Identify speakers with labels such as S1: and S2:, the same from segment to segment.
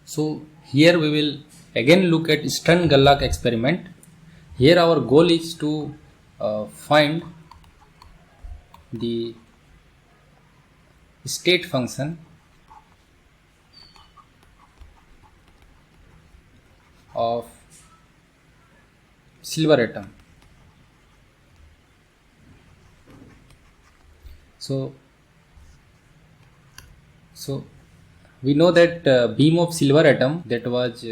S1: So here we will again look at Stern-Gerlach experiment. Here our goal is to find the state function of silver atom. So we know that beam of silver atom that was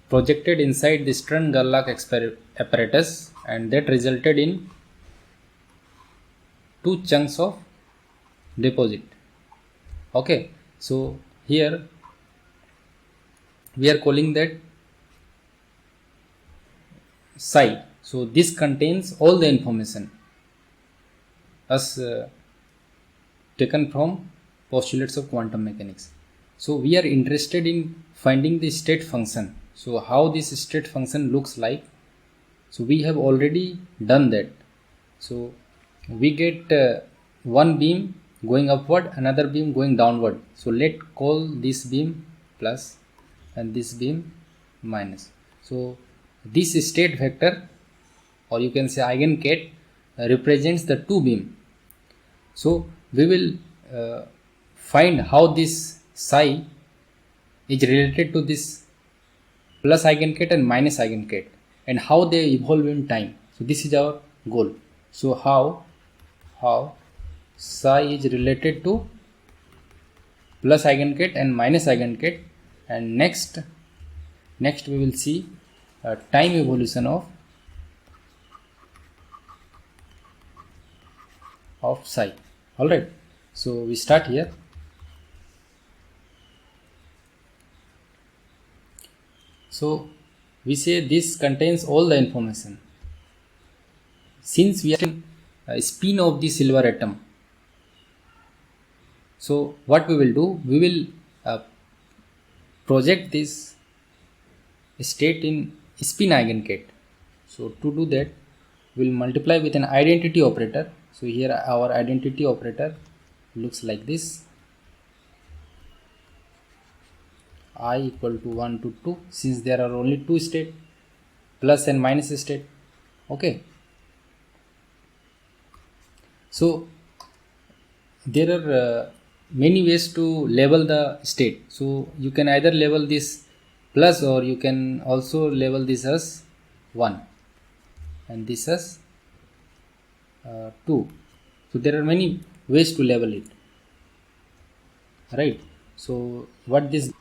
S1: projected inside the Stern-Gerlach apparatus, and that resulted in two chunks of deposit. Okay, so here we are calling that psi. So this contains all the information as taken from postulates of quantum mechanics. So we are interested in finding the state function. So how this state function looks like. So we have already done that. So we get one beam going upward, another beam going downward. So let call this beam plus and this beam minus. So this state vector, or you can say eigenket, represents the two beam. So we will find how this psi is related to this plus eigenket and minus eigenket, and how they evolve in time. So this is our goal. So how psi is related to plus eigenket and minus eigenket, and next we will see time evolution of psi. All right, so we start here. So we say this contains all the information. Since we are in a spin of the silver atom, so what we will do, we will project this state in spin eigenket. So to do that, we will multiply with an identity operator. So here our identity operator looks like this: I equal to 1 to 2, since there are only two states, plus and minus state. Okay, so there are many ways to label the state. So you can either label this plus, or you can also label this as 1 and this as 2. So there are many ways to label it, right? So what this,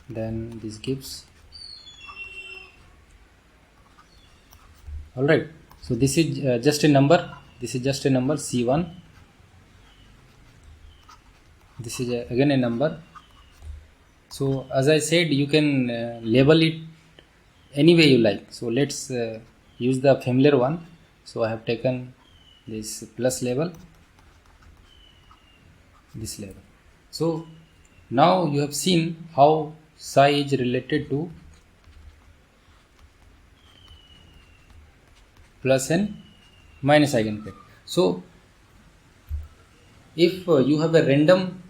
S1: then this gives, all right. So this is just a number. This is just a number C1. This is again a number. So as I said, you can label it any way you like. So let's use the familiar one. So I have taken this plus label, this label. So now you have seen how psi is related to plus and minus eigenvalue. So if you have a random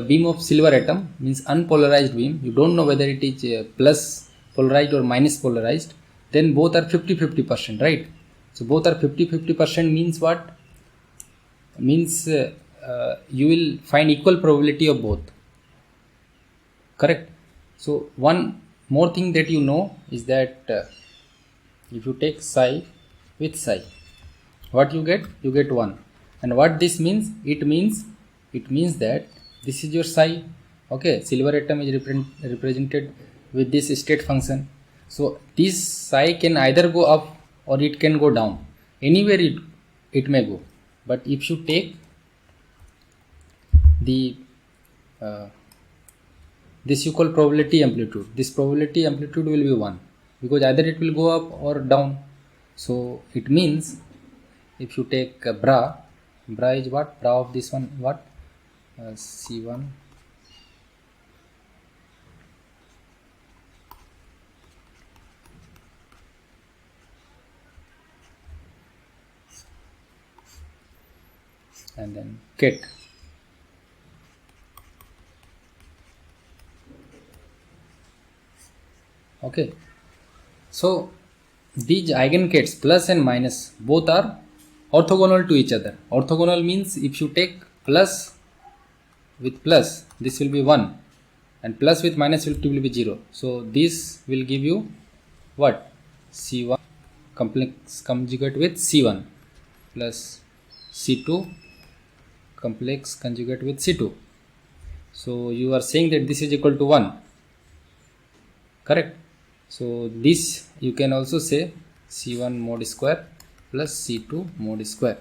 S1: beam of silver atom, means unpolarized beam, you don't know whether it is plus polarized or minus polarized, then both are 50-50%, right? So both are 50-50% means what? Means you will find equal probability of both, correct? So one more thing that you know is that if you take psi with psi, what you get? You get 1. And what this means? It means that this is your psi. Okay, silver atom is represented with this state function. So this psi can either go up or it can go down. Anywhere it may go. But if you take the this you call probability amplitude, this probability amplitude will be 1, because either it will go up or down. So it means if you take bra is what? Bra of this one, what? C1 and then ket. Okay, so these eigenkets plus and minus both are orthogonal to each other. Orthogonal means if you take plus with plus, this will be 1, and plus with minus will be 0. So this will give you what? C1 complex conjugate with C1 plus C2 complex conjugate with C2. So you are saying that this is equal to 1, correct? So this you can also say C1 mod square plus C2 mod square.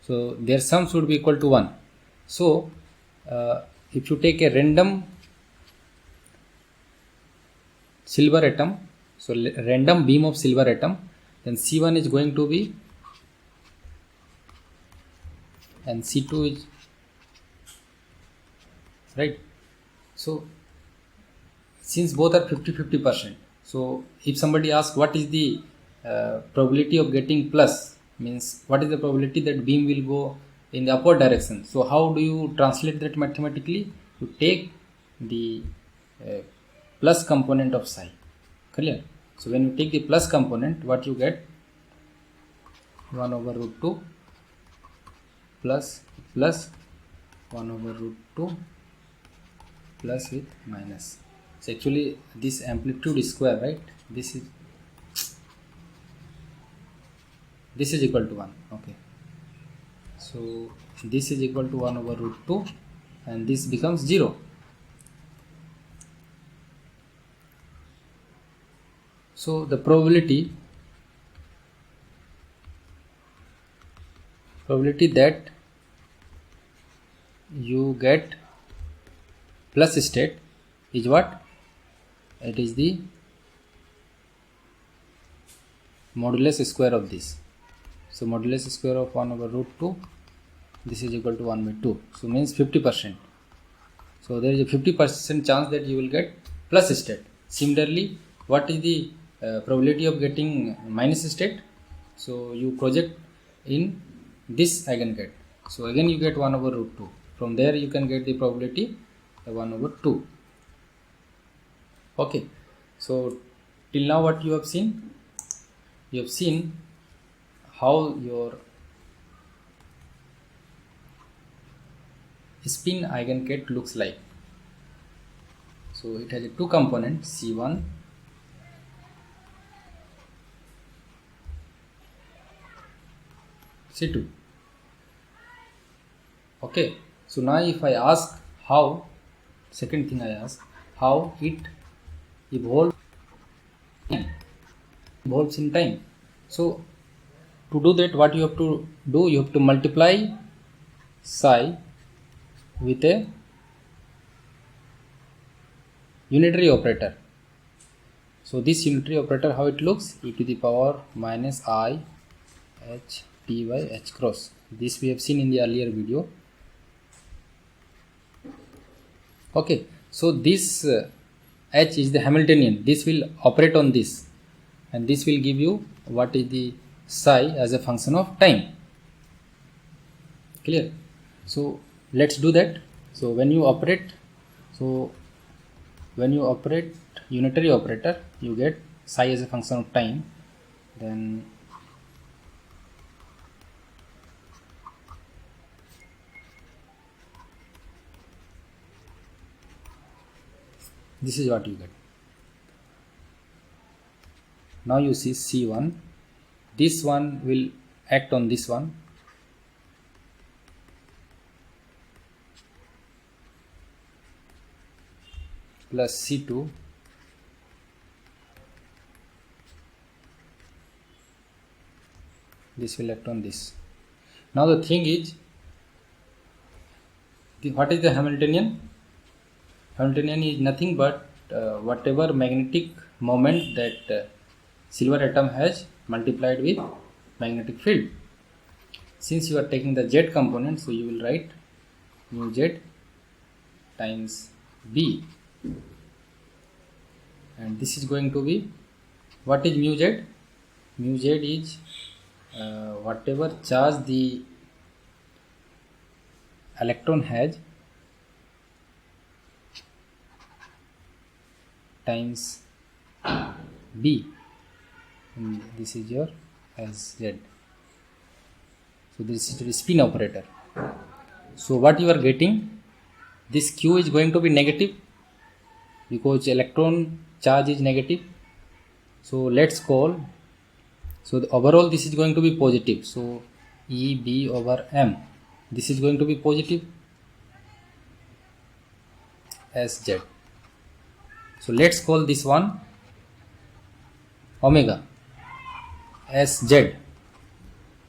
S1: So their sum should be equal to 1. So if you take a random silver atom, so random beam of silver atom, then C1 is going to be, and C2 is right. So since both are 50-50%, so if somebody asks what is the probability of getting plus, means what is the probability that beam will go in the upward direction, so how do you translate that mathematically? You take the plus component of psi. Clear? So when you take the plus component, what you get? 1 over root 2 plus 1 over root 2 plus with minus. So actually this amplitude is square, right? This is equal to 1. Okay, so this is equal to 1 over root 2 and this becomes 0. So the probability that you get plus state is what? It is the modulus square of this. So modulus square of 1 over root 2, this is equal to 1 by 2. So means 50%. So there is a 50% chance that you will get plus state. Similarly, what is the probability of getting minus state? So you project in this eigenkette. So again you get 1 over root 2. From there you can get the probability 1 over 2. Okay, so till now what you have seen? You have seen how your spin eigenkette looks like. So it has a two component, C1 C2. Okay, so now if I ask how, second thing I ask, how it evolves in time. So to do that, what you have to do, you have to multiply psi with a unitary operator. So this unitary operator, how it looks? E to the power minus I h t by h cross. This we have seen in the earlier video. Okay, so this h is the Hamiltonian. This will operate on this, and this will give you what is the psi as a function of time. Clear? So let's do that. So when you operate unitary operator, you get psi as a function of time. Then this is what you get. Now you see C1, this one will act on this one, plus C2 this will act on this. Now the thing is, what is the Hamiltonian? Hamiltonian is nothing but whatever magnetic moment that silver atom has multiplied with magnetic field. Since you are taking the z component, so you will write mu z times b, and this is going to be, what is mu z? Mu z is whatever charge the electron has times B, and this is your Sz. So this is the spin operator. So what you are getting, this Q is going to be negative because electron charge is negative. So let's call, so the overall this is going to be positive. So EB over M, this is going to be positive, Sz. So let's call this one omega, Sz,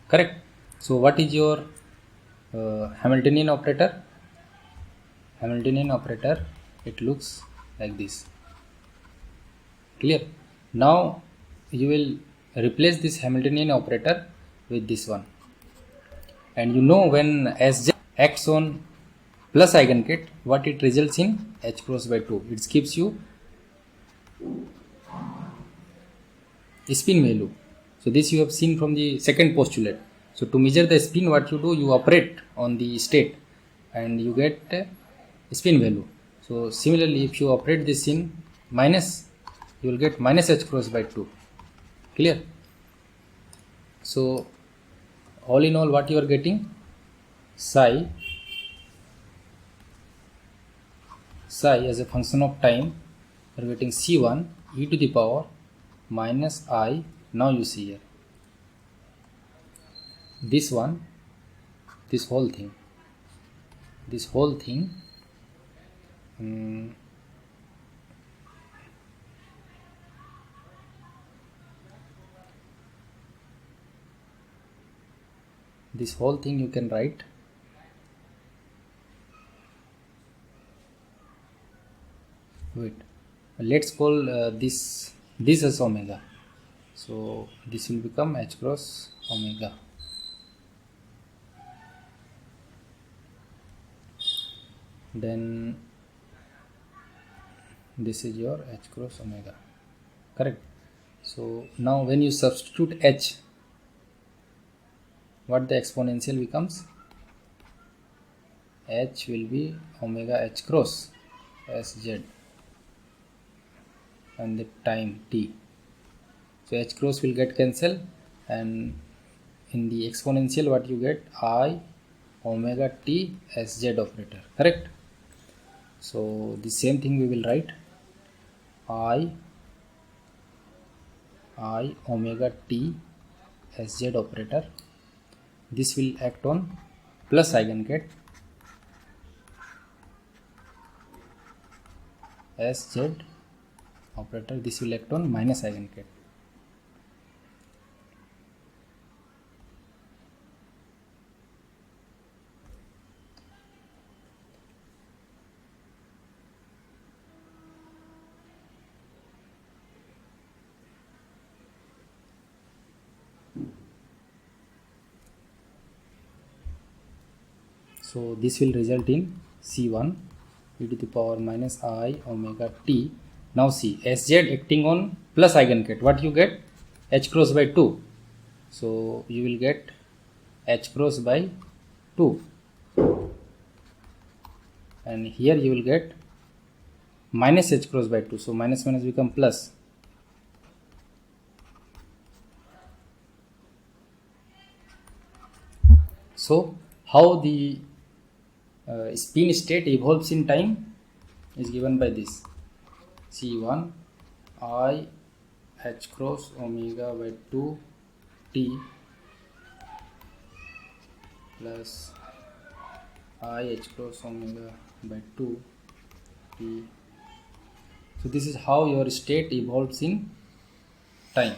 S1: correct? So what is your Hamiltonian operator? Hamiltonian operator, it looks like this. Clear? Now you will replace this Hamiltonian operator with this one, and you know when Sj acts on plus eigengate, what it results in? H cross by 2. It gives you spin value. So this you have seen from the second postulate. So to measure the spin, what you do, you operate on the state and you get a spin value. So similarly, if you operate this in minus, you will get minus H cross by 2. Clear? So all in all, what you are getting, psi as a function of time, you are getting C1 e to the power minus I. Now you see here, this one, this whole thing, this whole thing you can write let's call this as omega. So this will become H cross omega. Then this is your H cross omega, correct? So now when you substitute H, what the exponential becomes? H will be omega H cross Sz and the time t. So H cross will get cancelled, and in the exponential what you get, I omega t Sz operator, correct? So the same thing we will write, I omega t Sz operator. This will act on plus eigengate Sz operator. This will act on minus eigengate. So this will result in C1 e to the power minus I omega t. Now see, Sz acting on plus eigengate, what you get? H cross by 2. So you will get H cross by 2, and here you will get minus H cross by 2. So minus minus become plus. So how the spin state evolves in time is given by this, C1 I H cross omega by 2 t plus I H cross omega by 2 t. So this is how your state evolves in time.